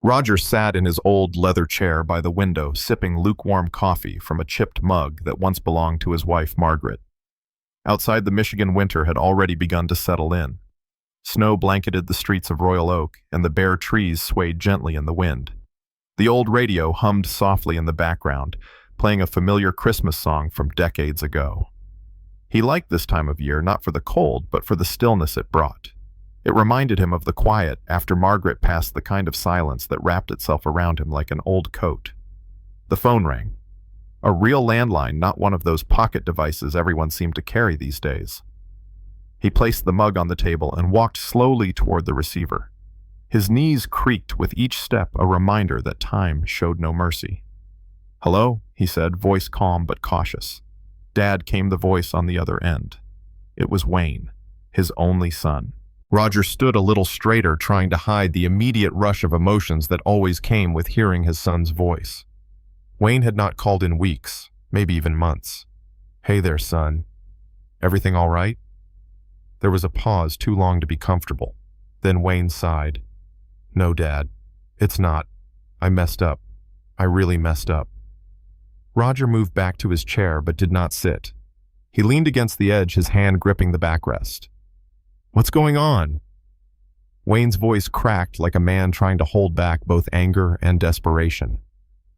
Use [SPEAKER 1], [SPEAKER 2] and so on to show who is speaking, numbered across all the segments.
[SPEAKER 1] Roger sat in his old leather chair by the window, sipping lukewarm coffee from a chipped mug that once belonged to his wife, Margaret. Outside, the Michigan winter had already begun to settle in. Snow blanketed the streets of Royal Oak, and the bare trees swayed gently in the wind. The old radio hummed softly in the background, playing a familiar Christmas song from decades ago. He liked this time of year not for the cold, but for the stillness it brought. It reminded him of the quiet after Margaret passed, the kind of silence that wrapped itself around him like an old coat. The phone rang. A real landline, not one of those pocket devices everyone seemed to carry these days. He placed the mug on the table and walked slowly toward the receiver. His knees creaked with each step, a reminder that time showed no mercy. "Hello," he said, voice calm but cautious. "Dad," came the voice on the other end. It was Wayne, his only son. Roger stood a little straighter, trying to hide the immediate rush of emotions that always came with hearing his son's voice. Wayne had not called in weeks, maybe even months. "Hey there, son. Everything all right?" There was a pause too long to be comfortable. Then Wayne sighed. "No, Dad. It's not. I messed up. I really messed up." Roger moved back to his chair but did not sit. He leaned against the edge, his hand gripping the backrest. "What's going on?" Wayne's voice cracked like a man trying to hold back both anger and desperation.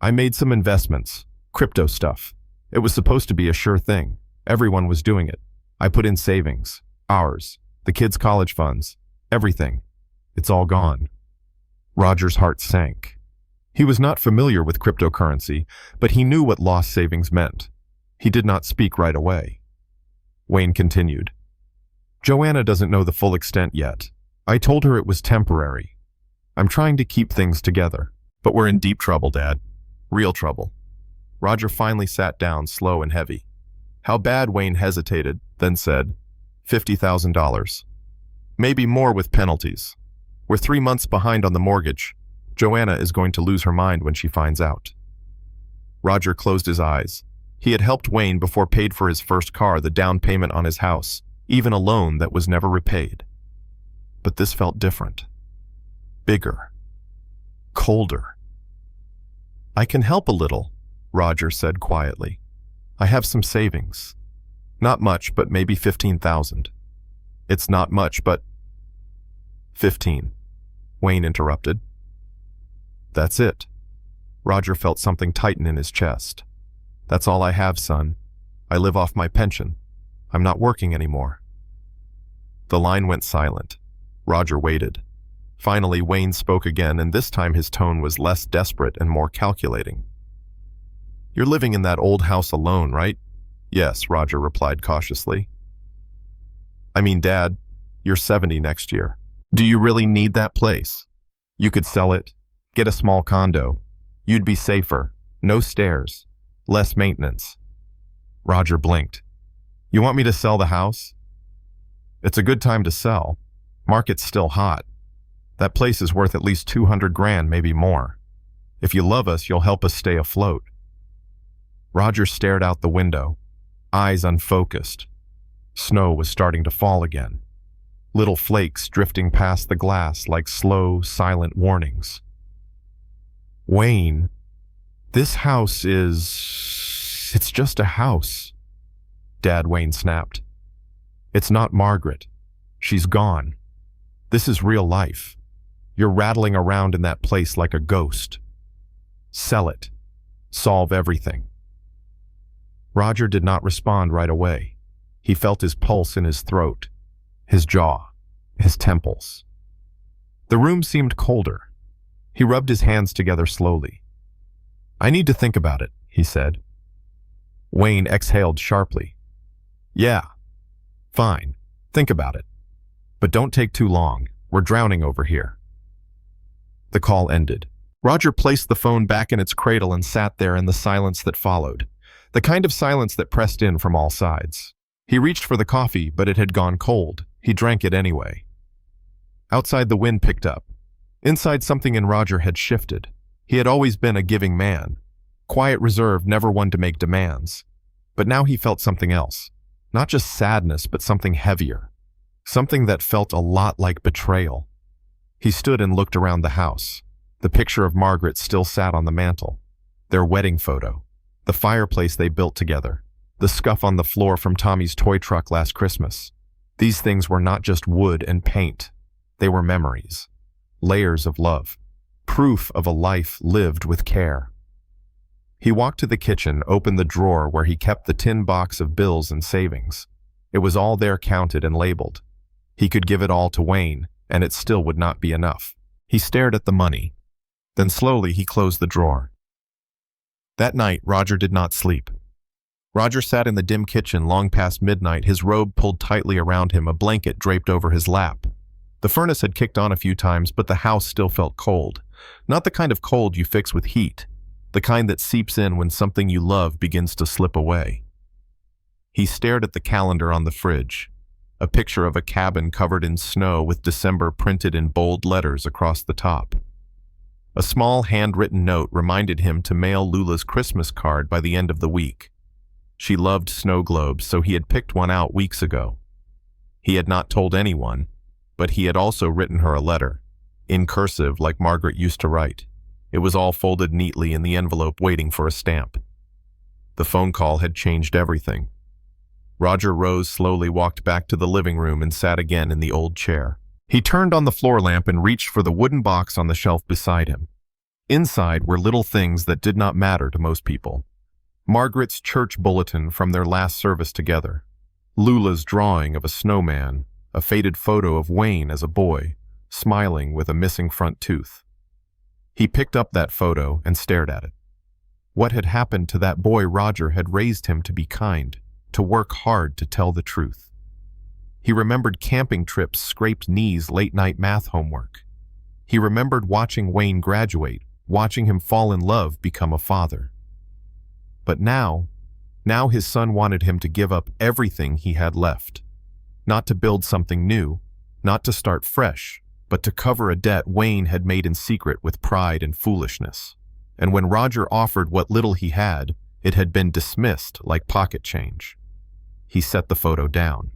[SPEAKER 1] "I made some investments. Crypto stuff. It was supposed to be a sure thing. Everyone was doing it. I put in savings. Ours. The kids' college funds. Everything. It's all gone." Roger's heart sank. He was not familiar with cryptocurrency, but he knew what lost savings meant. He did not speak right away. Wayne continued. "Joanna doesn't know the full extent yet. I told her it was temporary. I'm trying to keep things together. But we're in deep trouble, Dad. Real trouble." Roger finally sat down, slow and heavy. "How bad?" Wayne hesitated, then said, $50,000. Maybe more with penalties. We're 3 months behind on the mortgage. Joanna is going to lose her mind when she finds out." Roger closed his eyes. He had helped Wayne before, paid for his first car, the down payment on his house, even a loan that was never repaid. But this felt different. Bigger. Colder. "I can help a little," Roger said quietly. "I have some savings. Not much, but maybe 15,000. It's not much, but 15. Wayne interrupted. "That's it." Roger felt something tighten in his chest. "That's all I have, son. I live off my pension. I'm not working anymore." The line went silent. Roger waited. Finally, Wayne spoke again, and this time his tone was less desperate and more calculating. "You're living in that old house alone, right?" "Yes," Roger replied cautiously. "I mean, Dad, you're 70 next year. Do you really need that place? You could sell it, get a small condo. You'd be safer. No stairs. Less maintenance." Roger blinked. "You want me to sell the house?" "It's a good time to sell. Market's still hot. That place is worth at least 200 grand, maybe more. If you love us, you'll help us stay afloat." Roger stared out the window, eyes unfocused. Snow was starting to fall again, little flakes drifting past the glass like slow, silent warnings. "Wayne, this house is... it's just a house." "Dad," Wayne snapped. "It's not Margaret. She's gone. This is real life. You're rattling around in that place like a ghost. Sell it. Solve everything." Roger did not respond right away. He felt his pulse in his throat, his jaw, his temples. The room seemed colder. He rubbed his hands together slowly. "I need to think about it," he said. Wayne exhaled sharply. "Yeah, fine. Think about it. But don't take too long. We're drowning over here." The call ended. Roger placed the phone back in its cradle and sat there in the silence that followed, the kind of silence that pressed in from all sides. He reached for the coffee, but it had gone cold. He drank it anyway. Outside, the wind picked up. Inside, something in Roger had shifted. He had always been a giving man, quiet, reserved, never one to make demands. But now he felt something else. Not just sadness, but something heavier. Something that felt a lot like betrayal. He stood and looked around the house. The picture of Margaret still sat on the mantel. Their wedding photo. The fireplace they built together. The scuff on the floor from Tommy's toy truck last Christmas. These things were not just wood and paint. They were memories. Layers of love. Proof of a life lived with care. He walked to the kitchen, opened the drawer where he kept the tin box of bills and savings. It was all there, counted and labeled. He could give it all to Wayne, and it still would not be enough. He stared at the money. Then slowly he closed the drawer. That night, Roger did not sleep. Roger sat in the dim kitchen long past midnight, his robe pulled tightly around him, a blanket draped over his lap. The furnace had kicked on a few times, but the house still felt cold. Not the kind of cold you fix with heat, the kind that seeps in when something you love begins to slip away. He stared at the calendar on the fridge, a picture of a cabin covered in snow with December printed in bold letters across the top. A small handwritten note reminded him to mail Lula's Christmas card by the end of the week. She loved snow globes, so he had picked one out weeks ago. He had not told anyone, but he had also written her a letter, in cursive like Margaret used to write. It was all folded neatly in the envelope waiting for a stamp. The phone call had changed everything. Roger rose slowly, walked back to the living room, and sat again in the old chair. He turned on the floor lamp and reached for the wooden box on the shelf beside him. Inside were little things that did not matter to most people. Margaret's church bulletin from their last service together. Lula's drawing of a snowman, a faded photo of Wayne as a boy, smiling with a missing front tooth. He picked up that photo and stared at it. What had happened to that boy? Roger had raised him to be kind, to work hard, to tell the truth. He remembered camping trips, scraped knees, late-night math homework. He remembered watching Wayne graduate, watching him fall in love, become a father. But now his son wanted him to give up everything he had left. Not to build something new, not to start fresh, but to cover a debt Wayne had made in secret with pride and foolishness. And when Roger offered what little he had, it had been dismissed like pocket change. He set the photo down.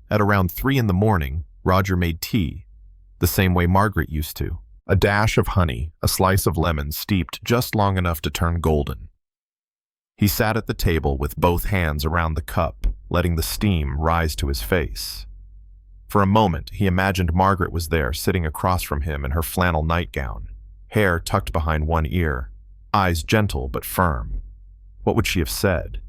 [SPEAKER 1] At around 3 in the morning, Roger made tea, the same way Margaret used to. A dash of honey, a slice of lemon steeped just long enough to turn golden. He sat at the table with both hands around the cup, letting the steam rise to his face. For a moment, he imagined Margaret was there, sitting across from him in her flannel nightgown, hair tucked behind one ear, eyes gentle but firm. What would she have said?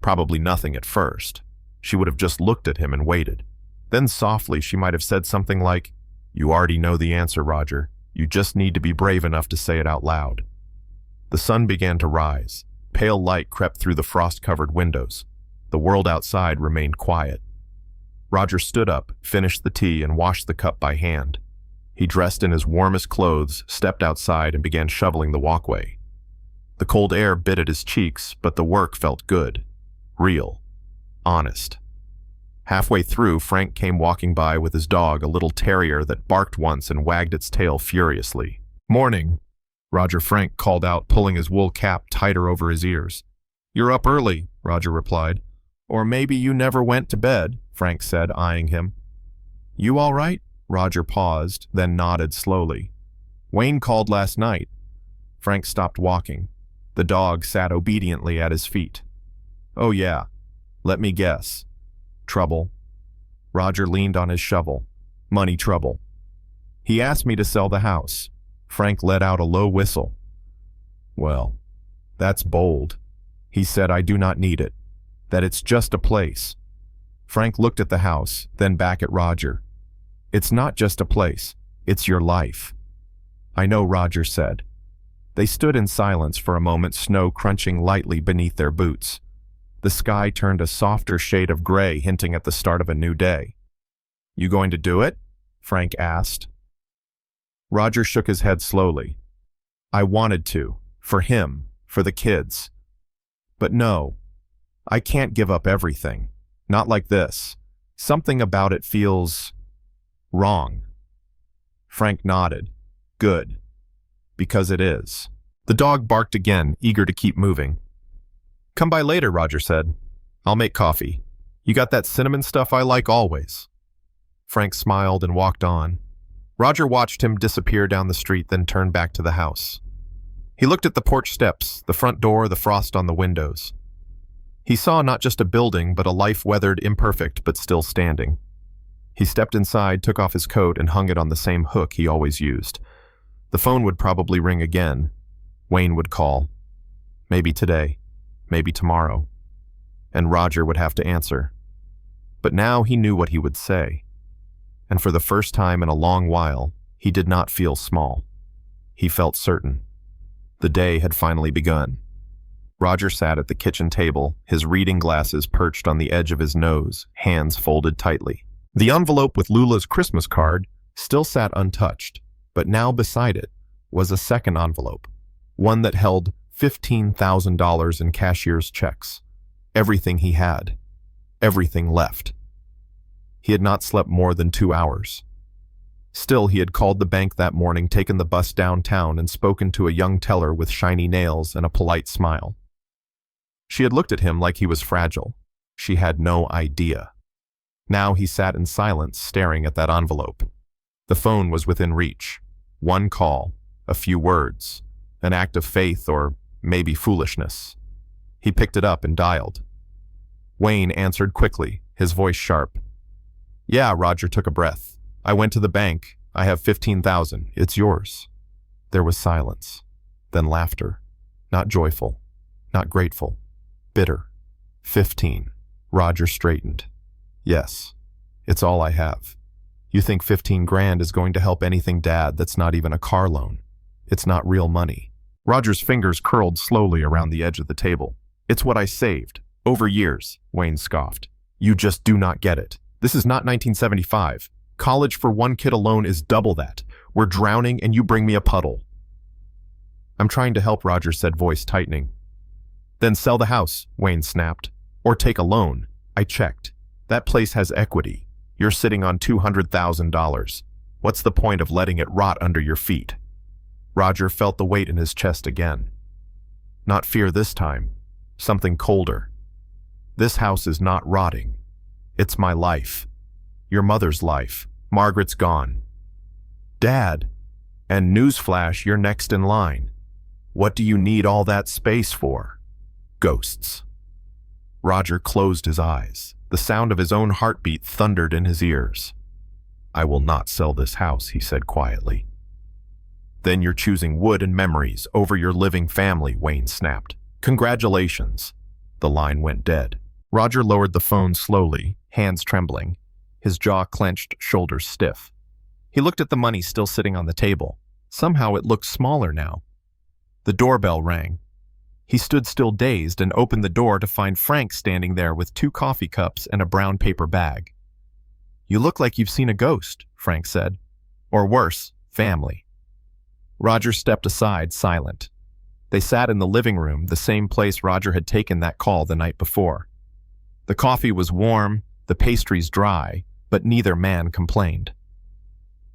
[SPEAKER 1] Probably nothing at first. She would have just looked at him and waited. Then softly she might have said something like, "You already know the answer, Roger. You just need to be brave enough to say it out loud." The sun began to rise. Pale light crept through the frost-covered windows. The world outside remained quiet. Roger stood up, finished the tea, and washed the cup by hand. He dressed in his warmest clothes, stepped outside, and began shoveling the walkway. The cold air bit at his cheeks, but the work felt good, real, honest. Halfway through, Frank came walking by with his dog, a little terrier that barked once and wagged its tail furiously. "Morning," Roger Frank called out, pulling his wool cap tighter over his ears. "You're up early," Roger replied. "Or maybe you never went to bed," Frank said, eyeing him. "You all right?" Roger paused, then nodded slowly. "Wayne called last night." Frank stopped walking. The dog sat obediently at his feet. "Oh yeah. Let me guess. Trouble." Roger leaned on his shovel. "Money trouble." "He asked me to sell the house." Frank let out a low whistle. "Well, that's bold. He said I do not need it, that it's just a place." Frank looked at the house, then back at Roger. "It's not just a place, it's your life." "I know," Roger said. They stood in silence for a moment, snow crunching lightly beneath their boots. The sky turned a softer shade of gray, hinting at the start of a new day. "You going to do it?" Frank asked. Roger shook his head slowly. "I wanted to, for him, for the kids. But no, I can't give up everything. Not like this. Something about it feels wrong." Frank nodded. "Good. Because it is." The dog barked again, eager to keep moving. "Come by later," Roger said. "I'll make coffee. You got that cinnamon stuff I like always." Frank smiled and walked on. Roger watched him disappear down the street, then turn back to the house. He looked at the porch steps, the front door, the frost on the windows. He saw not just a building, but a life weathered, imperfect, but still standing. He stepped inside, took off his coat, and hung it on the same hook he always used. The phone would probably ring again. Wayne would call. Maybe today, maybe tomorrow. And Roger would have to answer. But now he knew what he would say. And for the first time in a long while, he did not feel small. He felt certain. The day had finally begun. Roger sat at the kitchen table, his reading glasses perched on the edge of his nose, hands folded tightly. The envelope with Lula's Christmas card still sat untouched, but now beside it was a second envelope, one that held $15,000 in cashier's checks. Everything he had, everything left. He had not slept more than 2 hours. Still, he had called the bank that morning, taken the bus downtown, and spoken to a young teller with shiny nails and a polite smile. She had looked at him like he was fragile. She had no idea. Now he sat in silence, staring at that envelope. The phone was within reach. One call, a few words, an act of faith or maybe foolishness. He picked it up and dialed. Wayne answered quickly, his voice sharp. "Yeah," Roger took a breath. "I went to the bank. I have 15,000. It's yours." There was silence. Then laughter. Not joyful. Not grateful. Bitter. 15. Roger straightened. "Yes. It's all I have. You think 15 grand is going to help anything, Dad? That's not even a car loan. It's not real money." Roger's fingers curled slowly around the edge of the table. "It's what I saved. Over years," Wayne scoffed. "You just do not get it. This is not 1975. College for one kid alone is double that. We're drowning and you bring me a puddle." "I'm trying to help," Roger said, voice tightening. "Then sell the house," Wayne snapped. "Or take a loan. I checked. That place has equity. You're sitting on $200,000. What's the point of letting it rot under your feet?" Roger felt the weight in his chest again. Not fear this time. Something colder. "This house is not rotting. It's my life. Your mother's life. Margaret's gone. Dad. And newsflash, you're next in line. What do you need all that space for? Ghosts." Roger closed his eyes. The sound of his own heartbeat thundered in his ears. "I will not sell this house," he said quietly. "Then you're choosing wood and memories over your living family," Wayne snapped. "Congratulations." The line went dead. Roger lowered the phone slowly, hands trembling, his jaw clenched, shoulders stiff. He looked at the money still sitting on the table. Somehow it looked smaller now. The doorbell rang. He stood still, dazed, and opened the door to find Frank standing there with 2 coffee cups and a brown paper bag. "You look like you've seen a ghost," Frank said. "Or worse, family." Roger stepped aside, silent. They sat in the living room, the same place Roger had taken that call the night before. The coffee was warm, the pastries dry, but neither man complained.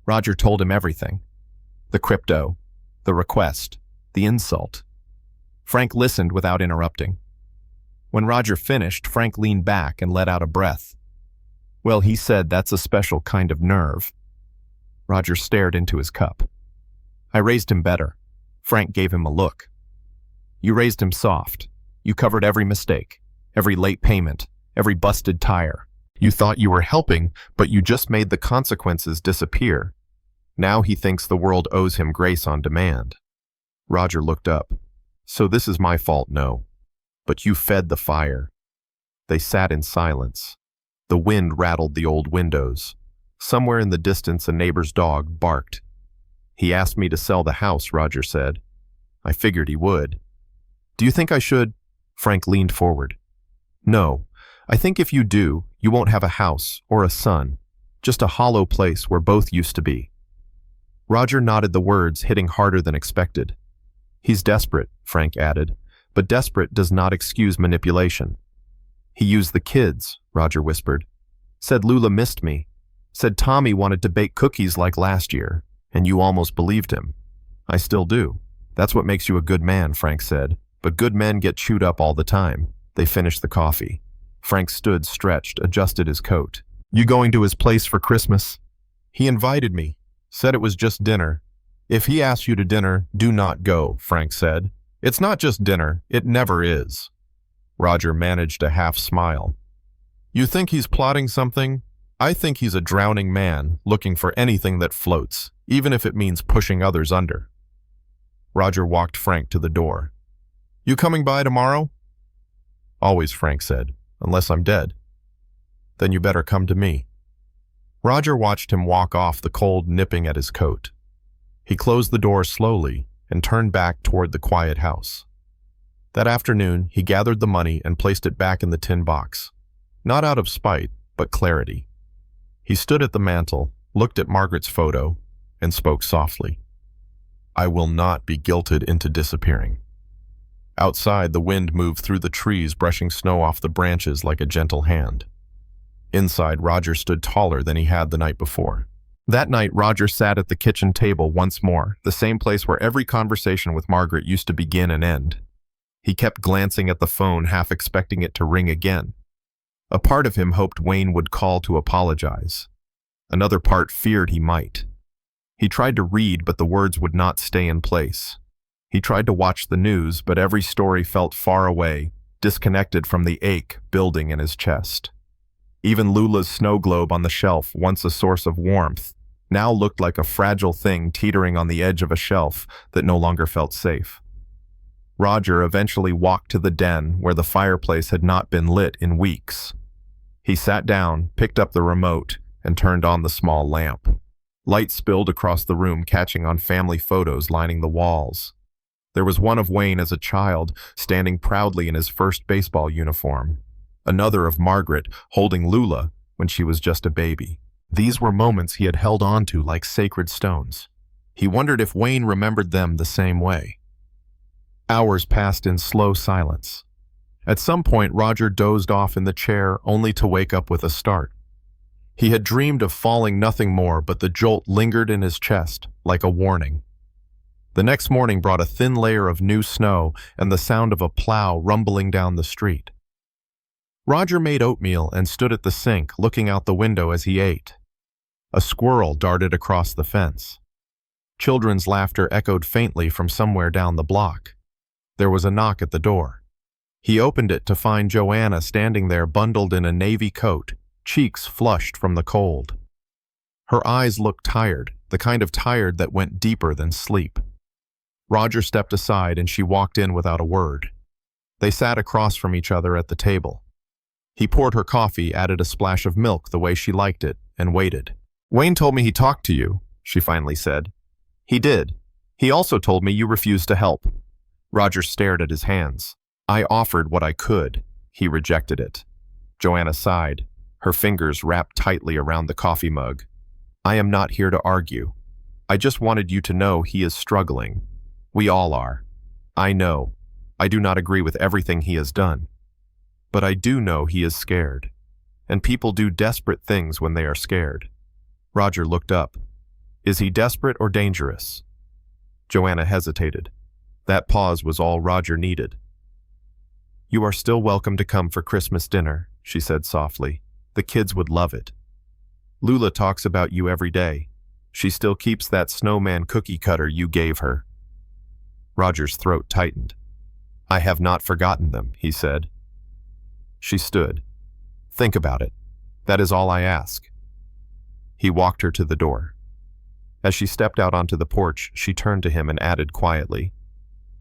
[SPEAKER 1] Roger told him everything. The crypto, the request, the insult. Frank listened without interrupting. When Roger finished, Frank leaned back and let out a breath. "Well," he said, "that's a special kind of nerve." Roger stared into his cup. "I raised him better." Frank gave him a look. "You raised him soft. You covered every mistake, every late payment, every busted tire. You thought you were helping, but you just made the consequences disappear. Now he thinks the world owes him grace on demand." Roger looked up. "So this is my fault, no. But you fed the fire." They sat in silence. The wind rattled the old windows. Somewhere in the distance, a neighbor's dog barked. "He asked me to sell the house," Roger said. "I figured he would." "Do you think I should?" Frank leaned forward. "No. I think if you do, you won't have a house or a son, just a hollow place where both used to be." Roger nodded, the words hitting harder than expected. "He's desperate," Frank added, "but desperate does not excuse manipulation." "He used the kids," Roger whispered. "Said Lula missed me. Said Tommy wanted to bake cookies like last year, and you almost believed him." "I still do. That's what makes you a good man," Frank said. "But good men get chewed up all the time." They finished the coffee. Frank stood, stretched, adjusted his coat. "You going to his place for Christmas?" "He invited me. Said it was just dinner. If he asks you to dinner, do not go, Frank said. It's not just dinner, it never is. Roger managed a half smile. You think he's plotting something? I think he's a drowning man, looking for anything that floats, even if it means pushing others under. Roger walked Frank to the door. You coming by tomorrow? Always, Frank said, unless I'm dead. Then you better come to me. Roger watched him walk off, the cold nipping at his coat. He closed the door slowly and turned back toward the quiet house. That afternoon, he gathered the money and placed it back in the tin box, not out of spite, but clarity. He stood at the mantel, looked at Margaret's photo, and spoke softly. I will not be guilted into disappearing. Outside, the wind moved through the trees, brushing snow off the branches like a gentle hand. Inside, Roger stood taller than he had the night before. That night, Roger sat at the kitchen table once more, the same place where every conversation with Margaret used to begin and end. He kept glancing at the phone, half expecting it to ring again. A part of him hoped Wayne would call to apologize. Another part feared he might. He tried to read, but the words would not stay in place. He tried to watch the news, but every story felt far away, disconnected from the ache building in his chest. Even Lula's snow globe on the shelf, once a source of warmth, now looked like a fragile thing teetering on the edge of a shelf that no longer felt safe. Roger eventually walked to the den where the fireplace had not been lit in weeks. He sat down, picked up the remote, and turned on the small lamp. Light spilled across the room, catching on family photos lining the walls. There was one of Wayne as a child, standing proudly in his first baseball uniform. Another of Margaret, holding Lula when she was just a baby. These were moments he had held on to like sacred stones. He wondered if Wayne remembered them the same way. Hours passed in slow silence. At some point, Roger dozed off in the chair, only to wake up with a start. He had dreamed of falling, nothing more, but the jolt lingered in his chest, like a warning. The next morning brought a thin layer of new snow and the sound of a plow rumbling down the street. Roger made oatmeal and stood at the sink, looking out the window as he ate. A squirrel darted across the fence. Children's laughter echoed faintly from somewhere down the block. There was a knock at the door. He opened it to find Joanna standing there, bundled in a navy coat, cheeks flushed from the cold. Her eyes looked tired, the kind of tired that went deeper than sleep. Roger stepped aside and she walked in without a word. They sat across from each other at the table. He poured her coffee, added a splash of milk the way she liked it, and waited. Wayne told me he talked to you, she finally said. He did. He also told me you refused to help. Roger stared at his hands. I offered what I could. He rejected it. Joanna sighed, her fingers wrapped tightly around the coffee mug. I am not here to argue. I just wanted you to know he is struggling. We all are. I know. I do not agree with everything he has done. But I do know he is scared. And people do desperate things when they are scared. Roger looked up. Is he desperate or dangerous? Joanna hesitated. That pause was all Roger needed. You are still welcome to come for Christmas dinner, she said softly. The kids would love it. Lula talks about you every day. She still keeps that snowman cookie cutter you gave her. Roger's throat tightened. I have not forgotten them, he said. She stood. Think about it. That is all I ask. He walked her to the door. As she stepped out onto the porch, she turned to him and added quietly,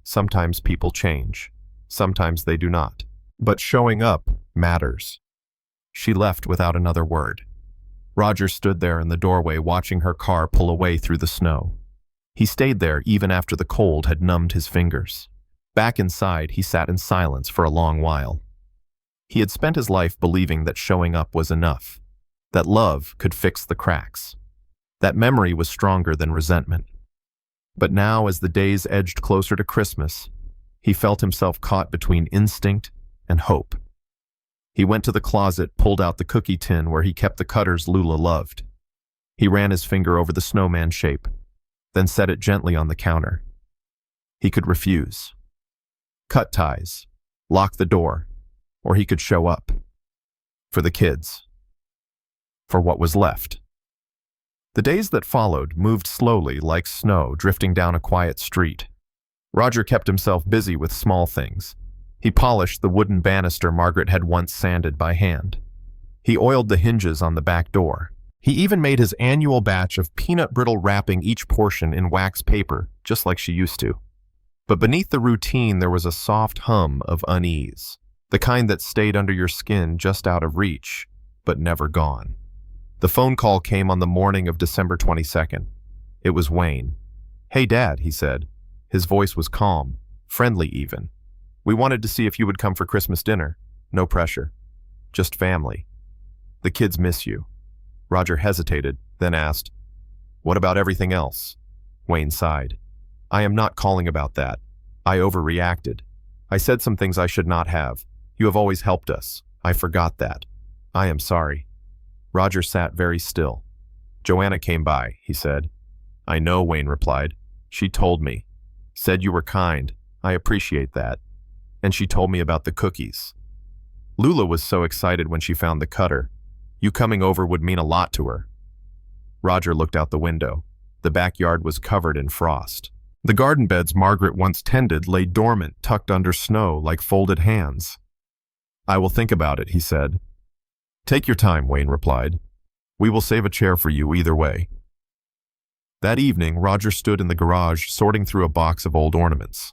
[SPEAKER 1] sometimes people change. Sometimes they do not. But showing up matters. She left without another word. Roger stood there in the doorway watching her car pull away through the snow. He stayed there even after the cold had numbed his fingers. Back inside, he sat in silence for a long while. He had spent his life believing that showing up was enough, that love could fix the cracks. That memory was stronger than resentment. But now, as the days edged closer to Christmas, he felt himself caught between instinct and hope. He went to the closet, pulled out the cookie tin where he kept the cutters Lula loved. He ran his finger over the snowman shape, then set it gently on the counter. He could refuse. Cut ties, lock the door, or he could show up. For the kids. For what was left. The days that followed moved slowly like snow drifting down a quiet street. Roger kept himself busy with small things. He polished the wooden banister Margaret had once sanded by hand. He oiled the hinges on the back door. He even made his annual batch of peanut brittle wrapping each portion in wax paper, just like she used to. But beneath the routine there was a soft hum of unease, the kind that stayed under your skin just out of reach, but never gone. The phone call came on the morning of December 22nd. It was Wayne. "Hey, Dad," he said. His voice was calm, friendly even. "We wanted to see if you would come for Christmas dinner. No pressure. Just family. The kids miss you." Roger hesitated, then asked, "What about everything else?" Wayne sighed. "I am not calling about that. I overreacted. I said some things I should not have. You have always helped us. I forgot that. I am sorry." Roger sat very still. "Joanna came by," he said. "I know," Wayne replied. "She told me. Said you were kind. I appreciate that. And she told me about the cookies." Lula was so excited when she found the cutter. You coming over would mean a lot to her. Roger looked out the window. The backyard was covered in frost. The garden beds Margaret once tended lay dormant, tucked under snow like folded hands. "I will think about it," he said. "Take your time," Wayne replied. "We will save a chair for you either way." That evening, Roger stood in the garage sorting through a box of old ornaments.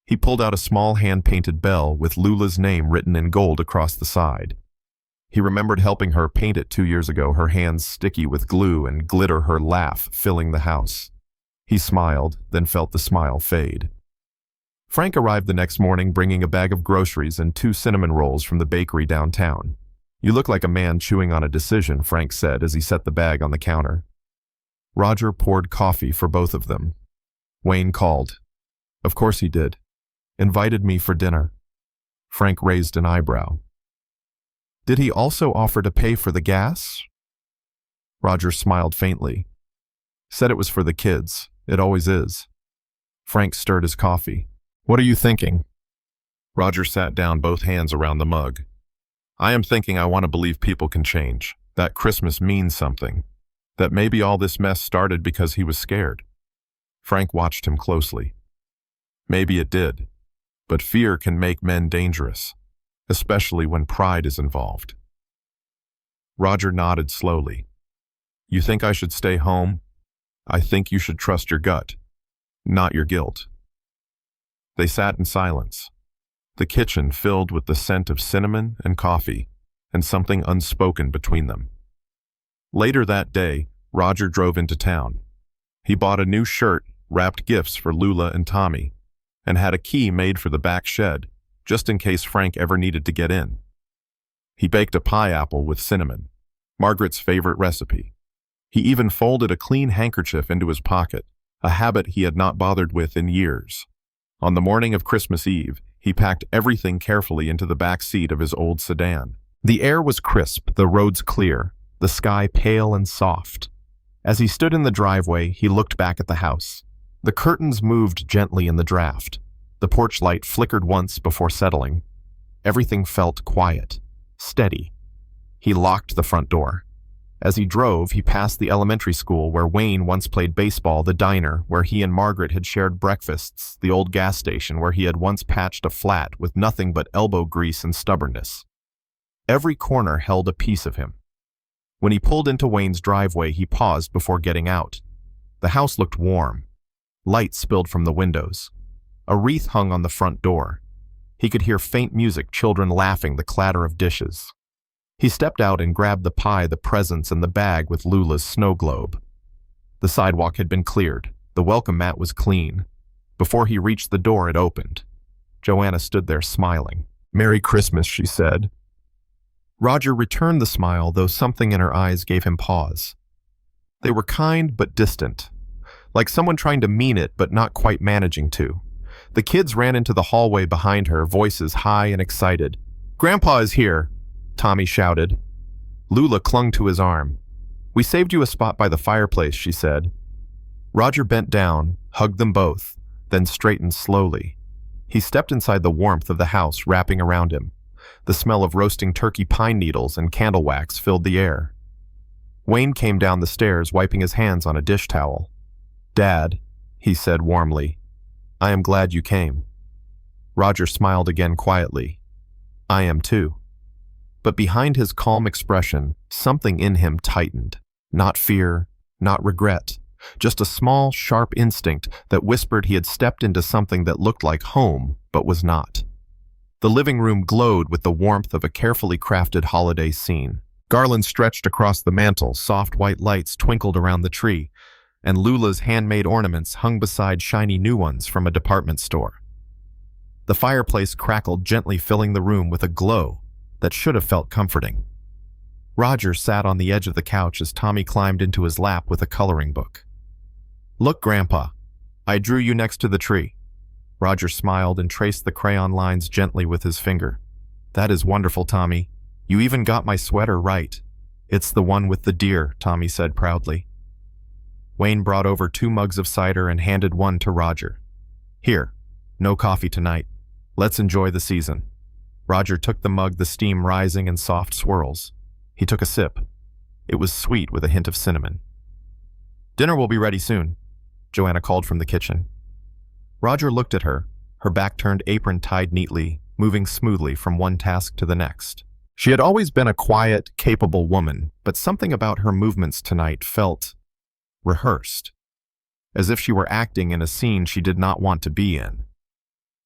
[SPEAKER 1] He pulled out a small hand-painted bell with Lula's name written in gold across the side. He remembered helping her paint it 2 years ago, her hands sticky with glue and glitter, her laugh filling the house. He smiled, then felt the smile fade. Frank arrived the next morning bringing a bag of groceries and 2 cinnamon rolls from the bakery downtown. "You look like a man chewing on a decision," Frank said as he set the bag on the counter. Roger poured coffee for both of them. Wayne called. "Of course he did. Invited me for dinner." Frank raised an eyebrow. "Did he also offer to pay for the gas?" Roger smiled faintly. "Said it was for the kids. It always is." Frank stirred his coffee. "What are you thinking?" Roger sat down, both hands around the mug. "I am thinking I want to believe people can change, that Christmas means something, that maybe all this mess started because he was scared." Frank watched him closely. "Maybe it did, but fear can make men dangerous, especially when pride is involved." Roger nodded slowly. "You think I should stay home? I think you should trust your gut, not your guilt." They sat in silence, the kitchen filled with the scent of cinnamon and coffee, and something unspoken between them. Later that day, Roger drove into town. He bought a new shirt, wrapped gifts for Lula and Tommy, and had a key made for the back shed, just in case Frank ever needed to get in. He baked a pie apple with cinnamon, Margaret's favorite recipe. He even folded a clean handkerchief into his pocket, a habit he had not bothered with in years. On the morning of Christmas Eve, he packed everything carefully into the back seat of his old sedan. The air was crisp, the roads clear, the sky pale and soft. As he stood in the driveway, he looked back at the house. The curtains moved gently in the draft. The porch light flickered once before settling. Everything felt quiet, steady. He locked the front door. As he drove, he passed the elementary school where Wayne once played baseball, the diner where he and Margaret had shared breakfasts, the old gas station where he had once patched a flat with nothing but elbow grease and stubbornness. Every corner held a piece of him. When he pulled into Wayne's driveway, he paused before getting out. The house looked warm. Light spilled from the windows. A wreath hung on the front door. He could hear faint music, children laughing, the clatter of dishes. He stepped out and grabbed the pie, the presents, and the bag with Lula's snow globe. The sidewalk had been cleared. The welcome mat was clean. Before he reached the door, it opened. Joanna stood there smiling. "Merry Christmas," she said. Roger returned the smile, though something in her eyes gave him pause. They were kind but distant, like someone trying to mean it but not quite managing to. The kids ran into the hallway behind her, voices high and excited. "Grandpa is here!" Tommy shouted. Lula clung to his arm. "We saved you a spot by the fireplace," she said. Roger bent down, hugged them both, then straightened slowly. He stepped inside the warmth of the house wrapping around him. The smell of roasting turkey pine needles and candle wax filled the air. Wayne came down the stairs, wiping his hands on a dish towel. "Dad," he said warmly, "I am glad you came." Roger smiled again quietly. "I am too." But behind his calm expression, something in him tightened. Not fear, not regret, just a small, sharp instinct that whispered he had stepped into something that looked like home, but was not. The living room glowed with the warmth of a carefully crafted holiday scene. Garlands stretched across the mantel, soft white lights twinkled around the tree, and Lula's handmade ornaments hung beside shiny new ones from a department store. The fireplace crackled gently, filling the room with a glow that should have felt comforting. Roger sat on the edge of the couch as Tommy climbed into his lap with a coloring book. "Look, Grandpa, I drew you next to the tree." Roger smiled and traced the crayon lines gently with his finger. "That is wonderful, Tommy. You even got my sweater right." "It's the one with the deer," Tommy said proudly. Wayne brought over 2 mugs of cider and handed one to Roger. "Here, no coffee tonight. Let's enjoy the season." Roger took the mug, the steam rising in soft swirls. He took a sip. It was sweet with a hint of cinnamon. "Dinner will be ready soon," Joanna called from the kitchen. Roger looked at her, her back-turned apron tied neatly, moving smoothly from one task to the next. She had always been a quiet, capable woman, but something about her movements tonight felt rehearsed, as if she were acting in a scene she did not want to be in.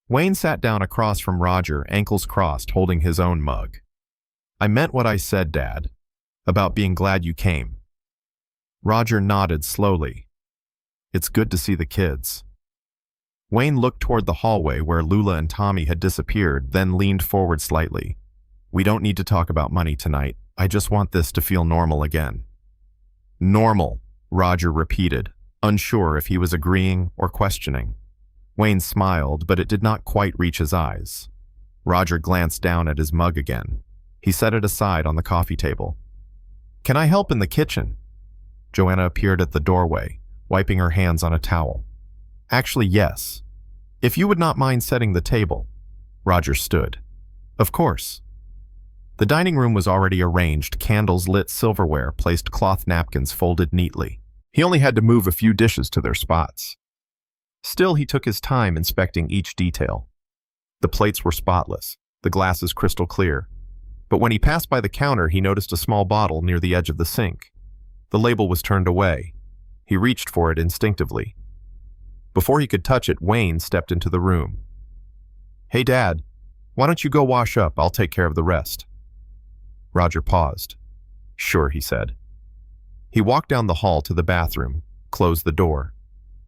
[SPEAKER 1] Wayne sat down across from Roger, ankles crossed, holding his own mug. "I meant what I said, Dad, about being glad you came." Roger nodded slowly. "It's good to see the kids." Wayne looked toward the hallway where Lula and Tommy had disappeared, then leaned forward slightly. "We don't need to talk about money tonight. I just want this to feel normal again." "Normal," Roger repeated, unsure if he was agreeing or questioning. Wayne smiled, but it did not quite reach his eyes. Roger glanced down at his mug again. He set it aside on the coffee table. "Can I help in the kitchen?" Joanna appeared at the doorway, wiping her hands on a towel. "Actually, yes. If you would not mind setting the table." Roger stood. "Of course." The dining room was already arranged, candles lit, silverware placed, cloth napkins folded neatly. He only had to move a few dishes to their spots. Still, he took his time inspecting each detail. The plates were spotless, the glasses crystal clear. But when he passed by the counter, he noticed a small bottle near the edge of the sink. The label was turned away. He reached for it instinctively. Before he could touch it, Wayne stepped into the room. "Hey, Dad, why don't you go wash up? I'll take care of the rest." Roger paused. "Sure," he said. He walked down the hall to the bathroom, closed the door,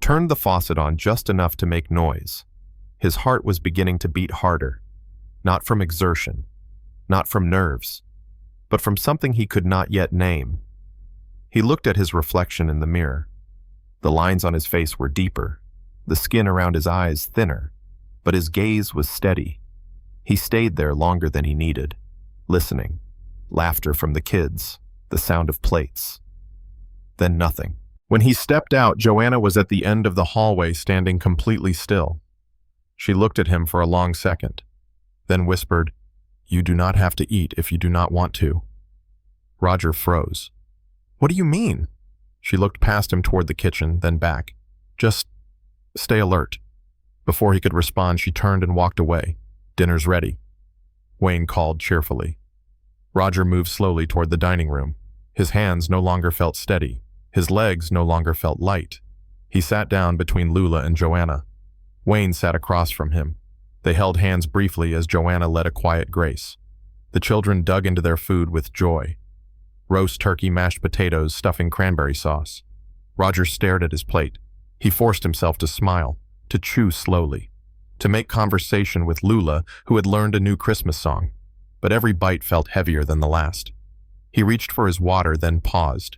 [SPEAKER 1] turned the faucet on just enough to make noise. His heart was beginning to beat harder, not from exertion, not from nerves, but from something he could not yet name. He looked at his reflection in the mirror. The lines on his face were deeper, the skin around his eyes thinner, but his gaze was steady. He stayed there longer than he needed, listening. Laughter from the kids, the sound of plates. Then nothing. When he stepped out, Joanna was at the end of the hallway, standing completely still. She looked at him for a long second, then whispered, "You do not have to eat if you do not want to." Roger froze. "What do you mean?" She looked past him toward the kitchen, then back. "Just stay alert." Before he could respond, she turned and walked away. "Dinner's ready," Wayne called cheerfully. Roger moved slowly toward the dining room. His hands no longer felt steady. His legs no longer felt light. He sat down between Lula and Joanna. Wayne sat across from him. They held hands briefly as Joanna led a quiet grace. The children dug into their food with joy. Roast turkey, mashed potatoes, stuffing, cranberry sauce. Roger stared at his plate. He forced himself to smile, to chew slowly, to make conversation with Lula, who had learned a new Christmas song. But every bite felt heavier than the last. He reached for his water, then paused.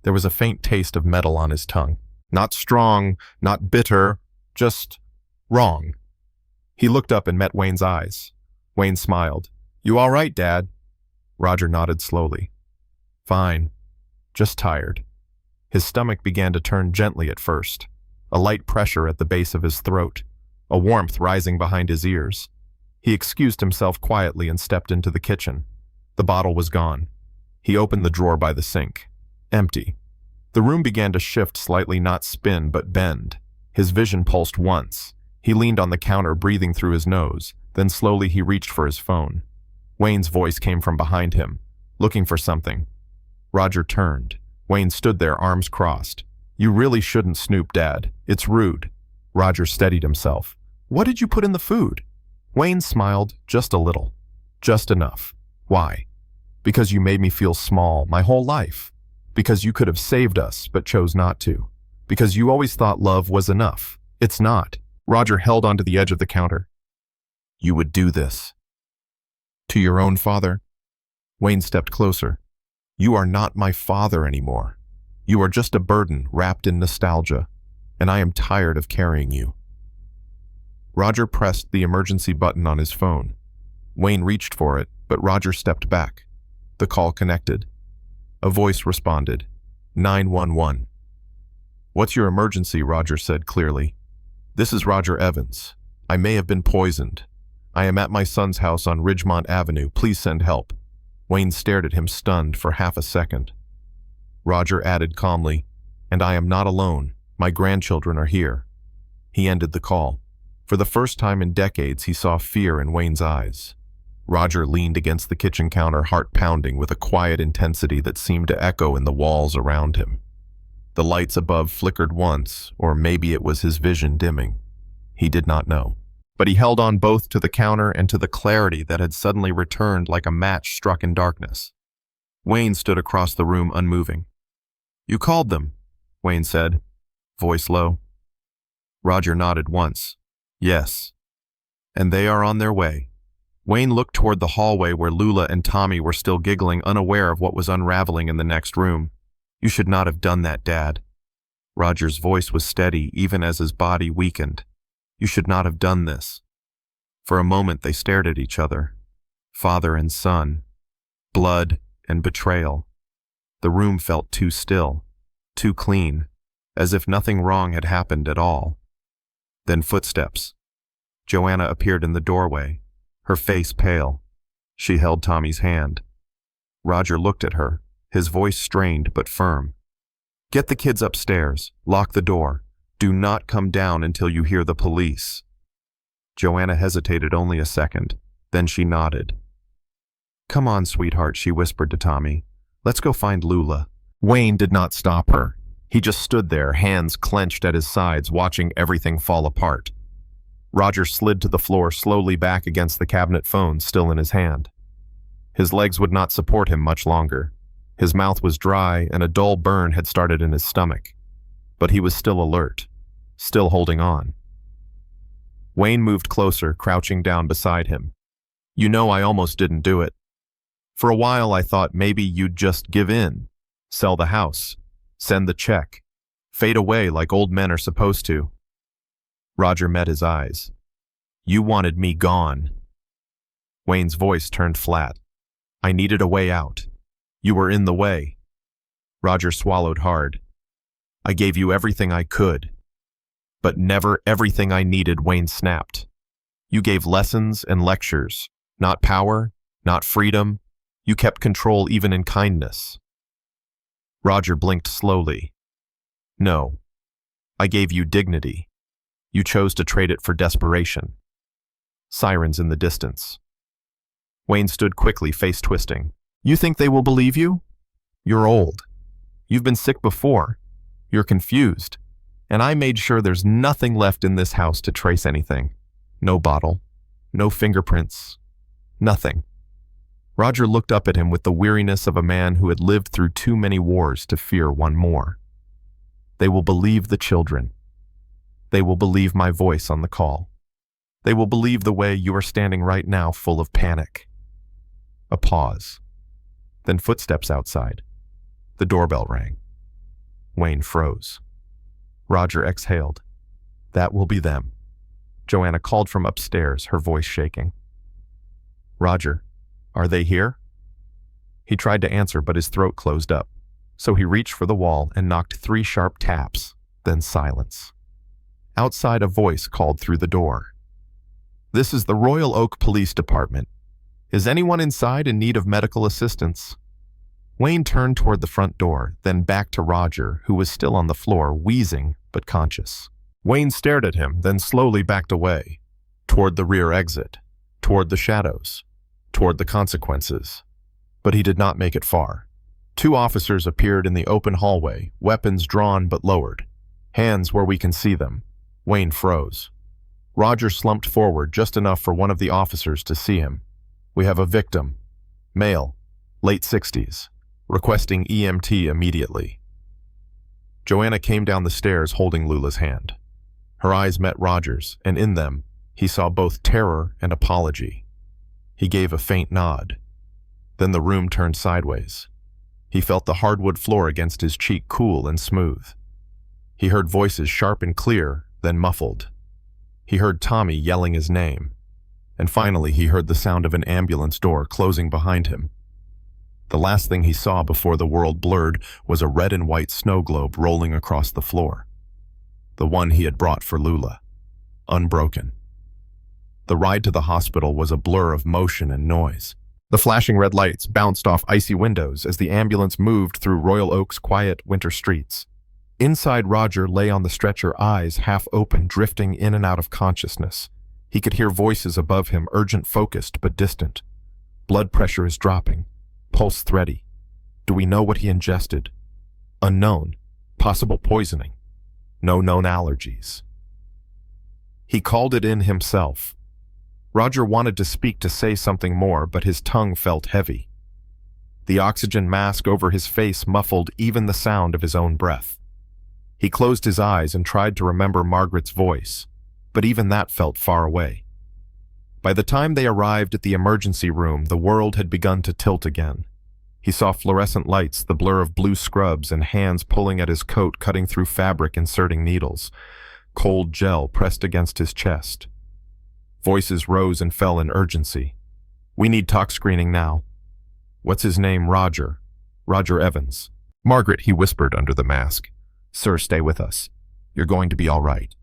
[SPEAKER 1] There was a faint taste of metal on his tongue. Not strong, not bitter, just wrong. He looked up and met Wayne's eyes. Wayne smiled. "You all right, Dad?" Roger nodded slowly. "Fine. Just tired." His stomach began to turn gently at first, a light pressure at the base of his throat, a warmth rising behind his ears. He excused himself quietly and stepped into the kitchen. The bottle was gone. He opened the drawer by the sink. Empty. The room began to shift slightly, not spin, but bend. His vision pulsed once. He leaned on the counter, breathing through his nose. Then slowly he reached for his phone. Wayne's voice came from behind him, looking for something. Roger turned. Wayne stood there, arms crossed. "You really shouldn't snoop, Dad. It's rude." Roger steadied himself. "What did you put in the food?" Wayne smiled, just a little. "Just enough." "Why?" "Because you made me feel small my whole life. Because you could have saved us, but chose not to. Because you always thought love was enough. It's not." Roger held onto the edge of the counter. "You would do this. To your own father?" Wayne stepped closer. "You are not my father anymore. You are just a burden wrapped in nostalgia, and I am tired of carrying you." Roger pressed the emergency button on his phone. Wayne reached for it, but Roger stepped back. The call connected. A voice responded. 911. "What's your emergency?" Roger said clearly. "This is Roger Evans. I may have been poisoned. I am at my son's house on Ridgemont Avenue. Please send help." Wayne stared at him, stunned, for half a second. Roger added calmly, "And I am not alone. My grandchildren are here." He ended the call. For the first time in decades, he saw fear in Wayne's eyes. Roger leaned against the kitchen counter, heart pounding with a quiet intensity that seemed to echo in the walls around him. The lights above flickered once, or maybe it was his vision dimming. He did not know. But he held on both to the counter and to the clarity that had suddenly returned like a match struck in darkness. Wayne stood across the room, unmoving. "You called them," Wayne said, voice low. Roger nodded once. "Yes. And they are on their way." Wayne looked toward the hallway where Lula and Tommy were still giggling, unaware of what was unraveling in the next room. "You should not have done that, Dad." Roger's voice was steady, even as his body weakened. "You should not have done this." For a moment they stared at each other. Father and son. Blood and betrayal. The room felt too still, too clean, as if nothing wrong had happened at all. Then footsteps. Joanna appeared in the doorway, her face pale. She held Tommy's hand. Roger looked at her, his voice strained but firm. "Get the kids upstairs. Lock the door. Do not come down until you hear the police." Joanna hesitated only a second, then she nodded. "Come on, sweetheart," she whispered to Tommy. "Let's go find Lula." Wayne did not stop her. He just stood there, hands clenched at his sides, watching everything fall apart. Roger slid to the floor, slowly back against the cabinet phone still in his hand. His legs would not support him much longer. His mouth was dry, and a dull burn had started in his stomach. But he was still alert, still holding on. Wayne moved closer, crouching down beside him. "You know, I almost didn't do it. For a while I thought maybe you'd just give in, sell the house, send the check, fade away like old men are supposed to." Roger met his eyes. "You wanted me gone." Wayne's voice turned flat. "I needed a way out. You were in the way." Roger swallowed hard. "I gave you everything I could, but never everything I needed," Wayne snapped. "You gave lessons and lectures, not power, not freedom. You kept control even in kindness." Roger blinked slowly. "No, I gave you dignity. You chose to trade it for desperation." Sirens in the distance. Wayne stood quickly, face twisting. "You think they will believe you? You're old. You've been sick before. You're confused. And I made sure there's nothing left in this house to trace anything. No bottle. No fingerprints. Nothing." Roger looked up at him with the weariness of a man who had lived through too many wars to fear one more. "They will believe the children. They will believe my voice on the call. They will believe the way you are standing right now, full of panic." A pause. Then footsteps outside. The doorbell rang. Wayne froze. Roger exhaled. "That will be them." Joanna called from upstairs, her voice shaking. "Roger, are they here?" He tried to answer, but his throat closed up. So he reached for the wall and knocked 3 sharp taps, then silence. Outside, a voice called through the door. "This is the Royal Oak Police Department. Is anyone inside in need of medical assistance?" Wayne turned toward the front door, then back to Roger, who was still on the floor, wheezing but conscious. Wayne stared at him, then slowly backed away, toward the rear exit, toward the shadows, toward the consequences. But he did not make it far. 2 officers appeared in the open hallway, weapons drawn but lowered. Hands where we can see them. Wayne froze. Roger slumped forward just enough for one of the officers to see him. "We have a victim. Male, late 60s. Requesting EMT immediately." Joanna came down the stairs holding Lula's hand. Her eyes met Roger's, and in them, he saw both terror and apology. He gave a faint nod. Then the room turned sideways. He felt the hardwood floor against his cheek cool and smooth. He heard voices sharp and clear, then muffled. He heard Tommy yelling his name. And finally he heard the sound of an ambulance door closing behind him. The last thing he saw before the world blurred was a red and white snow globe rolling across the floor. The one he had brought for Lula. Unbroken. The ride to the hospital was a blur of motion and noise. The flashing red lights bounced off icy windows as the ambulance moved through Royal Oak's quiet winter streets. Inside, Roger lay on the stretcher, eyes half open, drifting in and out of consciousness. He could hear voices above him, urgent, focused, but distant. Blood pressure is dropping. Pulse thready. Do we know what he ingested? Unknown. Possible poisoning. No known allergies. He called it in himself. Roger wanted to speak, to say something more, but his tongue felt heavy. The oxygen mask over his face muffled even the sound of his own breath. He closed his eyes and tried to remember Margaret's voice, but even that felt far away. By the time they arrived at the emergency room, the world had begun to tilt again. He saw fluorescent lights, the blur of blue scrubs, and hands pulling at his coat, cutting through fabric, inserting needles. Cold gel pressed against his chest. Voices rose and fell in urgency. "We need tox screening now." "What's his name?" "Roger. Roger Evans." "Margaret," he whispered under the mask. "Sir, stay with us. You're going to be all right."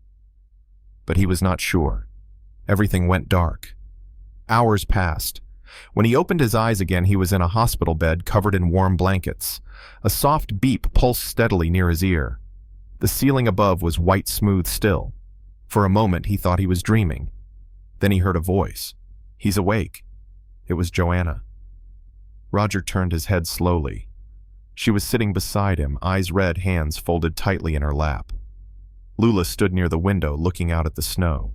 [SPEAKER 1] But he was not sure. Everything went dark. Hours passed. When he opened his eyes again, he was in a hospital bed covered in warm blankets. A soft beep pulsed steadily near his ear. The ceiling above was white smooth still. For a moment he thought he was dreaming. Then he heard a voice. "He's awake." It was Joanna. Roger turned his head slowly. She was sitting beside him, eyes red, hands folded tightly in her lap. Lula stood near the window, looking out at the snow.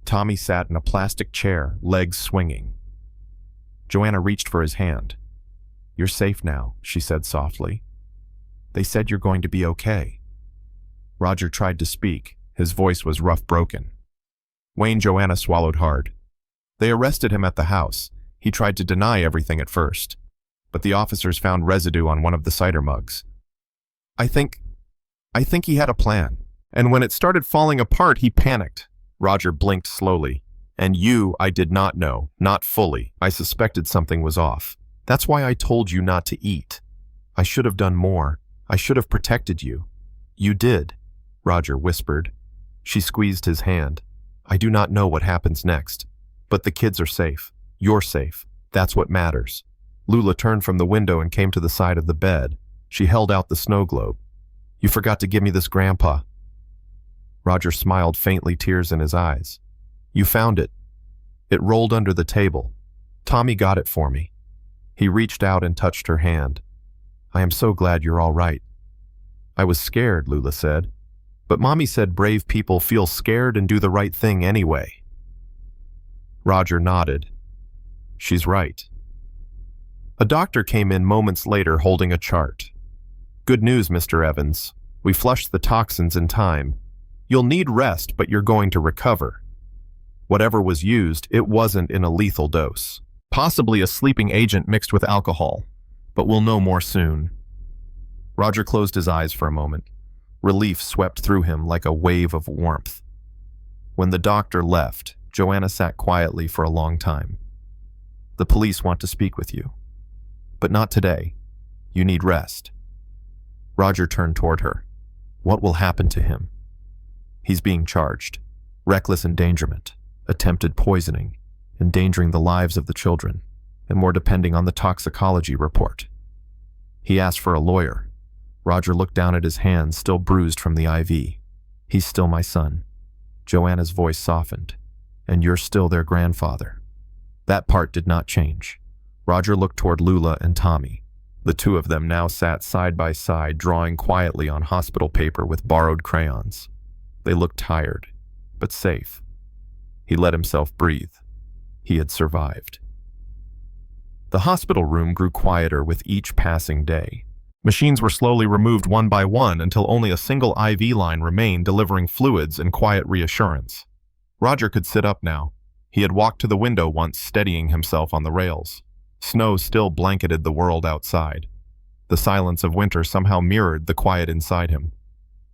[SPEAKER 1] Tommy sat in a plastic chair, legs swinging. Joanna reached for his hand. "You're safe now," she said softly. "They said you're going to be okay." Roger tried to speak. His voice was rough, broken. Wayne Joanna swallowed hard. They arrested him at the house. He tried to deny everything at first, but the officers found residue on one of the cider mugs. I think he had a plan. And when it started falling apart, he panicked." Roger blinked slowly. "And I did not know, not fully. I suspected something was off. That's why I told you not to eat. I should have done more. I should have protected you." "You did," Roger whispered. She squeezed his hand. "I do not know what happens next, but the kids are safe. You're safe. That's what matters." Lula turned from the window and came to the side of the bed. She held out the snow globe. "You forgot to give me this, Grandpa." Roger smiled faintly, tears in his eyes. "You found it. It rolled under the table. Tommy got it for me." He reached out and touched her hand. "I am so glad you're all right." "I was scared," Lula said. "But Mommy said brave people feel scared and do the right thing anyway." Roger nodded. "She's right." A doctor came in moments later holding a chart. "Good news, Mr. Evans. We flushed the toxins in time. You'll need rest, but you're going to recover. Whatever was used, it wasn't in a lethal dose. Possibly a sleeping agent mixed with alcohol, but we'll know more soon." Roger closed his eyes for a moment. Relief swept through him like a wave of warmth. When the doctor left, Joanna sat quietly for a long time. "The police want to speak with you. But not today. You need rest." Roger turned toward her. "What will happen to him?" "He's being charged. Reckless endangerment, attempted poisoning, endangering the lives of the children, and more depending on the toxicology report." He asked for a lawyer. Roger looked down at his hands, still bruised from the IV. He's still my son. Joanna's voice softened. And you're still their grandfather. That part did not change. Roger looked toward Lula and Tommy. The two of them now sat side by side, drawing quietly on hospital paper with borrowed crayons. They looked tired, but safe. He let himself breathe. He had survived. The hospital room grew quieter with each passing day. Machines were slowly removed one by one until only a single IV line remained, delivering fluids and quiet reassurance. Roger could sit up now. He had walked to the window once, steadying himself on the rails. Snow still blanketed the world outside. The silence of winter somehow mirrored the quiet inside him.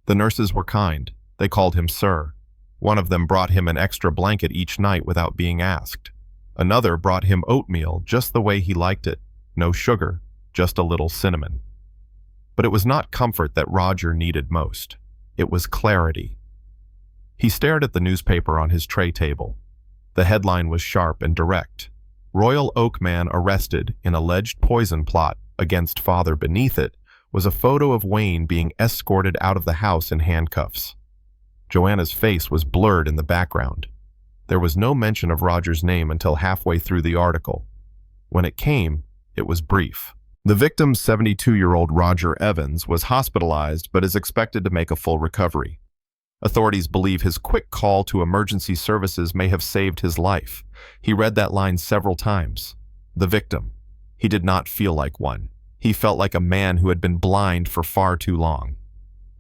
[SPEAKER 1] The nurses were kind. They called him Sir. One of them brought him an extra blanket each night without being asked. Another brought him oatmeal just the way he liked it. No sugar, just a little cinnamon. But it was not comfort that Roger needed most. It was clarity. He stared at the newspaper on his tray table. The headline was sharp and direct. Royal Oak man arrested in alleged poison plot against father. Beneath it was a photo of Wayne being escorted out of the house in handcuffs. Joanna's face was blurred in the background. There was no mention of Roger's name until halfway through the article. When it came, it was brief. The victim's 72-year-old Roger Evans was hospitalized but is expected to make a full recovery. Authorities believe his quick call to emergency services may have saved his life. He read that line several times. The victim. He did not feel like one. He felt like a man who had been blind for far too long.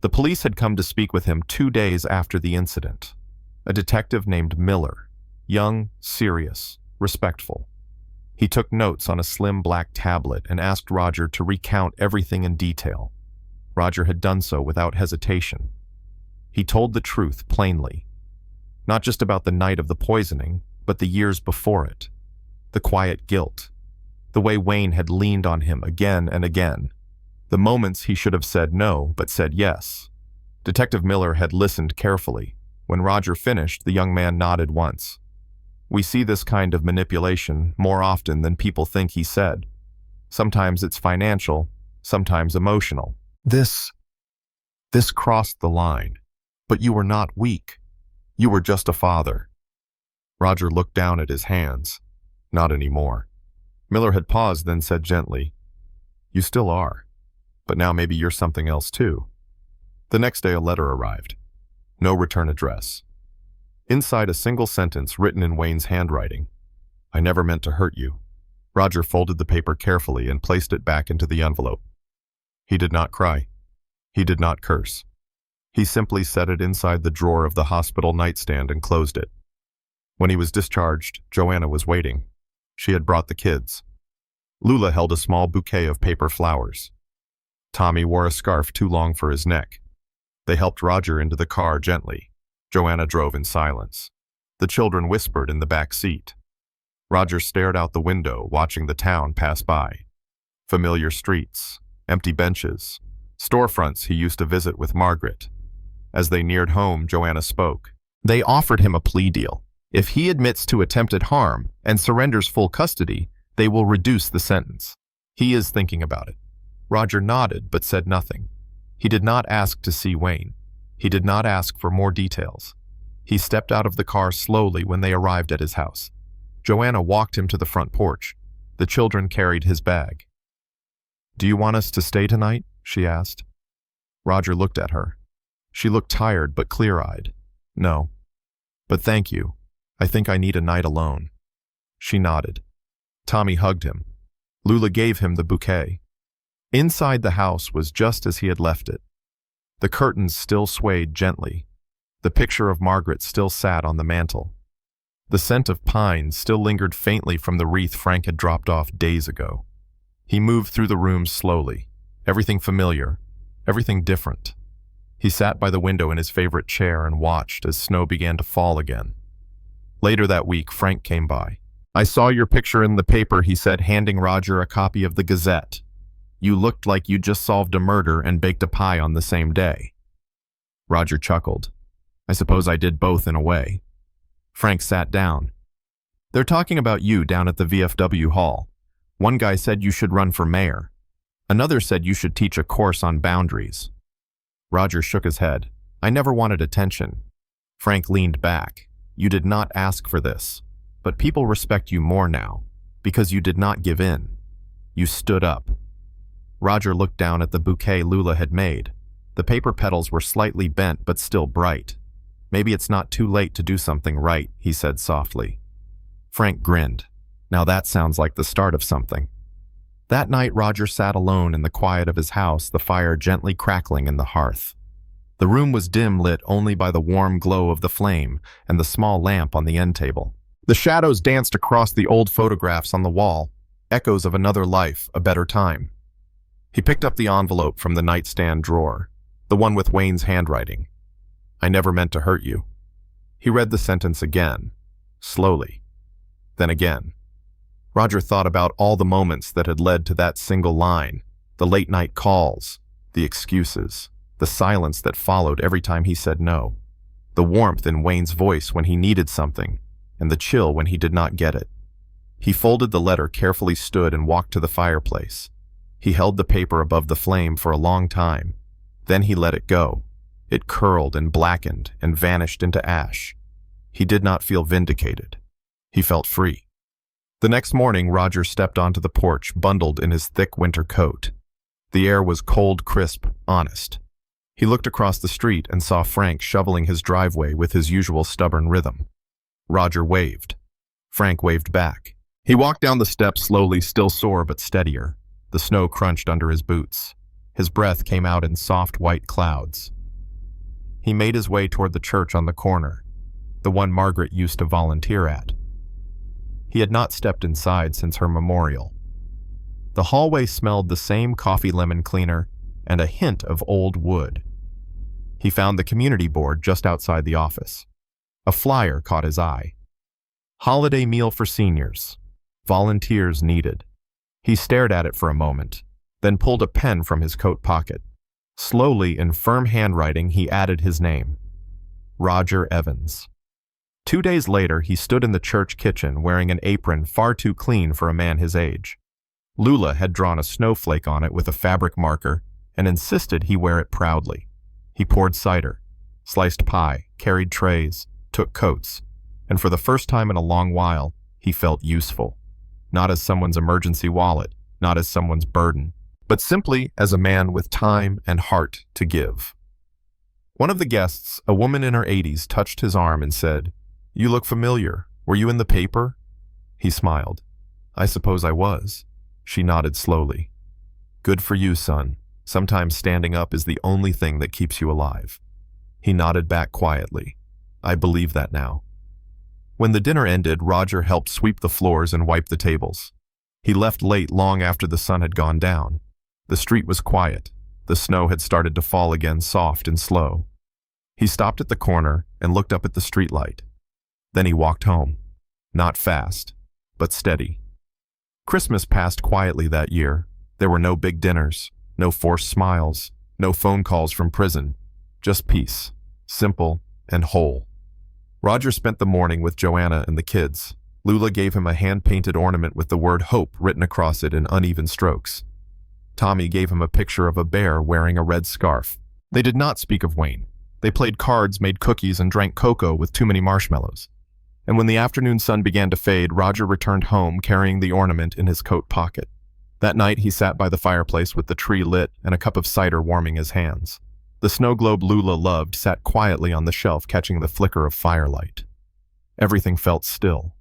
[SPEAKER 1] The police had come to speak with him 2 days after the incident. A detective named Miller. Young, serious, respectful. He took notes on a slim black tablet and asked Roger to recount everything in detail. Roger had done so without hesitation. He told the truth plainly. Not just about the night of the poisoning, but the years before it. The quiet guilt. The way Wayne had leaned on him again and again. The moments he should have said no, but said yes. Detective Miller had listened carefully. When Roger finished, the young man nodded once. We see this kind of manipulation more often than people think, he said. Sometimes it's financial, sometimes emotional. This crossed the line. But you were not weak. You were just a father. Roger looked down at his hands. Not anymore. Miller had paused, then said gently, You still are. But now maybe you're something else too. The next day a letter arrived. No return address. Inside a single sentence written in Wayne's handwriting. I never meant to hurt you. Roger folded the paper carefully and placed it back into the envelope. He did not cry. He did not curse. He simply set it inside the drawer of the hospital nightstand and closed it. When he was discharged, Joanna was waiting. She had brought the kids. Lula held a small bouquet of paper flowers. Tommy wore a scarf too long for his neck. They helped Roger into the car gently. Joanna drove in silence. The children whispered in the back seat. Roger stared out the window, watching the town pass by. Familiar streets, empty benches, storefronts he used to visit with Margaret. As they neared home, Joanna spoke. They offered him a plea deal. If he admits to attempted harm and surrenders full custody, they will reduce the sentence. He is thinking about it. Roger nodded but said nothing. He did not ask to see Wayne. He did not ask for more details. He stepped out of the car slowly when they arrived at his house. Joanna walked him to the front porch. The children carried his bag. Do you want us to stay tonight? She asked. Roger looked at her. She looked tired but clear-eyed. No. But thank you. I think I need a night alone. She nodded. Tommy hugged him. Lula gave him the bouquet. Inside the house was just as he had left it. The curtains still swayed gently. The picture of Margaret still sat on the mantel. The scent of pine still lingered faintly from the wreath Frank had dropped off days ago. He moved through the room slowly. Everything familiar, everything different. He sat by the window in his favorite chair and watched as snow began to fall again. Later that week, Frank came by. I saw your picture in the paper, he said, handing Roger a copy of the Gazette. You looked like you just solved a murder and baked a pie on the same day. Roger chuckled. I suppose I did both in a way. Frank sat down. They're talking about you down at the VFW hall. One guy said you should run for mayor. Another said you should teach a course on boundaries. Roger shook his head. I never wanted attention. Frank leaned back. You did not ask for this, but people respect you more now, because you did not give in. You stood up. Roger looked down at the bouquet Lula had made. The paper petals were slightly bent but still bright. Maybe it's not too late to do something right, he said softly. Frank grinned. Now that sounds like the start of something. That night Roger sat alone in the quiet of his house, the fire gently crackling in the hearth. The room was dim, lit only by the warm glow of the flame and the small lamp on the end table. The shadows danced across the old photographs on the wall, echoes of another life, a better time. He picked up the envelope from the nightstand drawer, the one with Wayne's handwriting. I never meant to hurt you. He read the sentence again, slowly, then again. Roger thought about all the moments that had led to that single line, the late-night calls, the excuses, the silence that followed every time he said no, the warmth in Wayne's voice when he needed something, and the chill when he did not get it. He folded the letter, carefully stood and walked to the fireplace. He held the paper above the flame for a long time. Then he let it go. It curled and blackened and vanished into ash. He did not feel vindicated. He felt free. The next morning, Roger stepped onto the porch, bundled in his thick winter coat. The air was cold, crisp, honest. He looked across the street and saw Frank shoveling his driveway with his usual stubborn rhythm. Roger waved. Frank waved back. He walked down the steps slowly, still sore but steadier. The snow crunched under his boots. His breath came out in soft white clouds. He made his way toward the church on the corner, the one Margaret used to volunteer at. He had not stepped inside since her memorial. The hallway smelled the same coffee lemon cleaner and a hint of old wood. He found the community board just outside the office. A flyer caught his eye. Holiday meal for seniors. Volunteers needed. He stared at it for a moment, then pulled a pen from his coat pocket. Slowly, in firm handwriting, he added his name. Roger Evans. 2 days later, he stood in the church kitchen wearing an apron far too clean for a man his age. Lula had drawn a snowflake on it with a fabric marker and insisted he wear it proudly. He poured cider, sliced pie, carried trays, took coats, and for the first time in a long while, he felt useful. Not as someone's emergency wallet, not as someone's burden, but simply as a man with time and heart to give. One of the guests, a woman in her 80s, touched his arm and said, "You look familiar. Were you in the paper?" He smiled. "I suppose I was." She nodded slowly. "Good for you, son. Sometimes standing up is the only thing that keeps you alive." He nodded back quietly. "I believe that now." When the dinner ended, Roger helped sweep the floors and wipe the tables. He left late, long after the sun had gone down. The street was quiet. The snow had started to fall again, soft and slow. He stopped at the corner and looked up at the streetlight. Then he walked home. Not fast, but steady. Christmas passed quietly that year. There were no big dinners, no forced smiles, no phone calls from prison. Just peace, simple and whole. Roger spent the morning with Joanna and the kids. Lula gave him a hand-painted ornament with the word hope written across it in uneven strokes. Tommy gave him a picture of a bear wearing a red scarf. They did not speak of Wayne. They played cards, made cookies, and drank cocoa with too many marshmallows. And when the afternoon sun began to fade, Roger returned home carrying the ornament in his coat pocket. That night he sat by the fireplace with the tree lit and a cup of cider warming his hands. The snow globe Lula loved sat quietly on the shelf, catching the flicker of firelight. Everything felt still,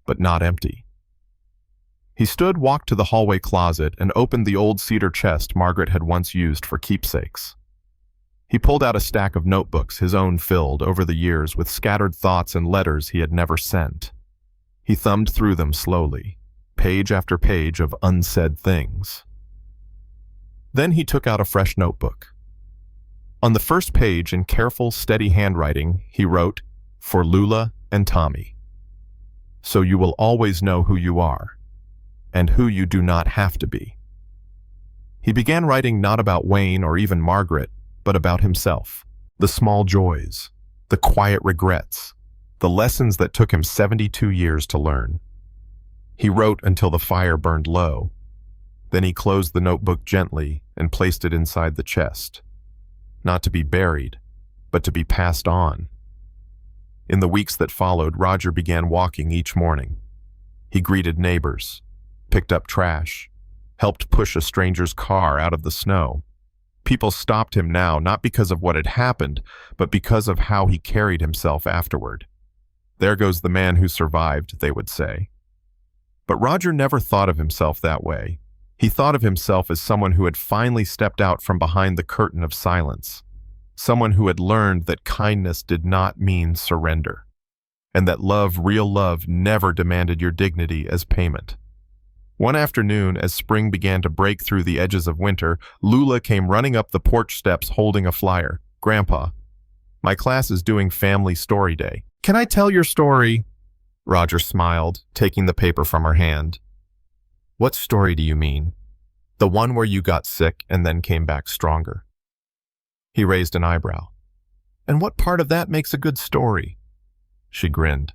[SPEAKER 1] but not empty. He stood, walked to the hallway closet, and opened the old cedar chest Margaret had once used for keepsakes. He pulled out a stack of notebooks, his own filled over the years with scattered thoughts and letters he had never sent. He thumbed through them slowly, page after page of unsaid things. Then he took out a fresh notebook. On the first page, in careful, steady handwriting, he wrote, "For Lula and Tommy. So you will always know who you are, and who you do not have to be." He began writing not about Wayne or even Margaret, but about himself. The small joys, the quiet regrets, the lessons that took him 72 years to learn. He wrote until the fire burned low. Then he closed the notebook gently and placed it inside the chest. Not to be buried, but to be passed on. In the weeks that followed, Roger began walking each morning. He greeted neighbors, picked up trash, helped push a stranger's car out of the snow. People stopped him now not because of what had happened, but because of how he carried himself afterward. "There goes the man who survived," they would say. But Roger never thought of himself that way. He thought of himself as someone who had finally stepped out from behind the curtain of silence, someone who had learned that kindness did not mean surrender, and that love, real love, never demanded your dignity as payment. One afternoon, as spring began to break through the edges of winter, Lula came running up the porch steps holding a flyer. "Grandpa, my class is doing Family Story Day. Can I tell your story?" Roger smiled, taking the paper from her hand. "What story do you mean? The one where you got sick and then came back stronger?" He raised an eyebrow. "And what part of that makes a good story?" She grinned.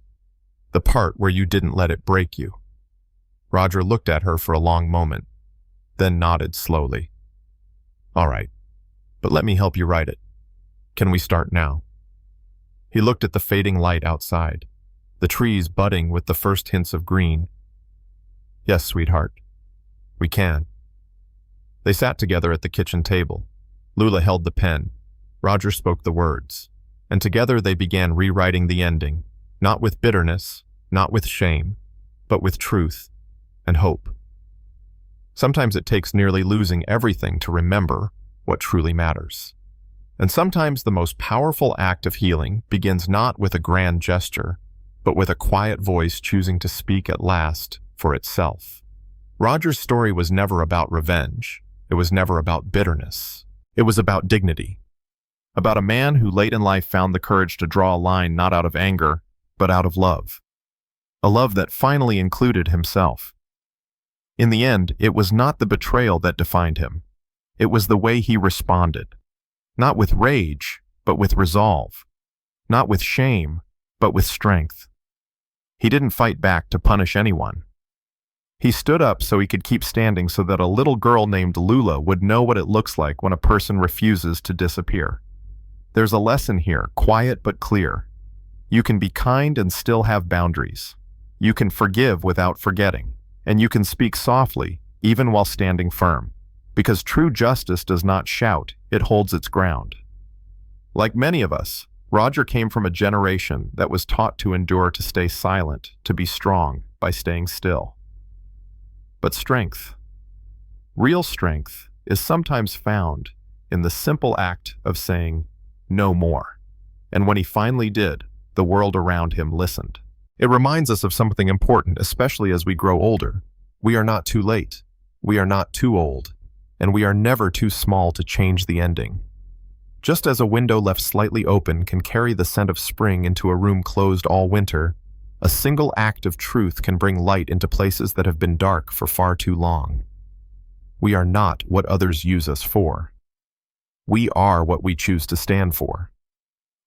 [SPEAKER 1] "The part where you didn't let it break you." Roger looked at her for a long moment, then nodded slowly. "All right, but let me help you write it. Can we start now?" He looked at the fading light outside, the trees budding with the first hints of green. "Yes, sweetheart, we can." They sat together at the kitchen table. Lula held the pen. Roger spoke the words, and together they began rewriting the ending, not with bitterness, not with shame, but with truth and hope. Sometimes it takes nearly losing everything to remember what truly matters. And sometimes the most powerful act of healing begins not with a grand gesture, but with a quiet voice choosing to speak at last for itself. Roger's story was never about revenge. It was never about bitterness. It was about dignity. About a man who late in life found the courage to draw a line not out of anger, but out of love. A love that finally included himself. In the end, it was not the betrayal that defined him. It was the way he responded. Not with rage, but with resolve. Not with shame, but with strength. He didn't fight back to punish anyone. He stood up so he could keep standing so that a little girl named Lula would know what it looks like when a person refuses to disappear. There's a lesson here, quiet but clear. You can be kind and still have boundaries. You can forgive without forgetting. And you can speak softly, even while standing firm. Because true justice does not shout, it holds its ground. Like many of us, Roger came from a generation that was taught to endure, to stay silent, to be strong by staying still. But strength, real strength, is sometimes found in the simple act of saying, "No more." And when he finally did, the world around him listened. It reminds us of something important, especially as we grow older. We are not too late. We are not too old. And we are never too small to change the ending. Just as a window left slightly open can carry the scent of spring into a room closed all winter, a single act of truth can bring light into places that have been dark for far too long. We are not what others use us for. We are what we choose to stand for.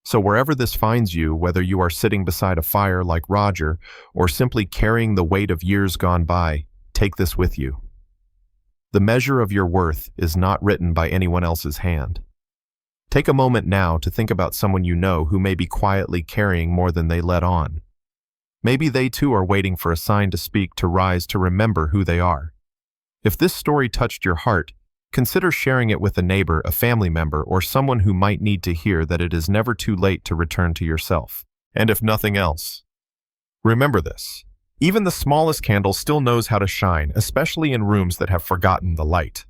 [SPEAKER 1] So wherever this finds you, whether you are sitting beside a fire like Roger or simply carrying the weight of years gone by, take this with you. The measure of your worth is not written by anyone else's hand. Take a moment now to think about someone you know who may be quietly carrying more than they let on. Maybe they too are waiting for a sign to speak, to rise, to remember who they are. If this story touched your heart, consider sharing it with a neighbor, a family member, or someone who might need to hear that it is never too late to return to yourself. And if nothing else, remember this. Even the smallest candle still knows how to shine, especially in rooms that have forgotten the light.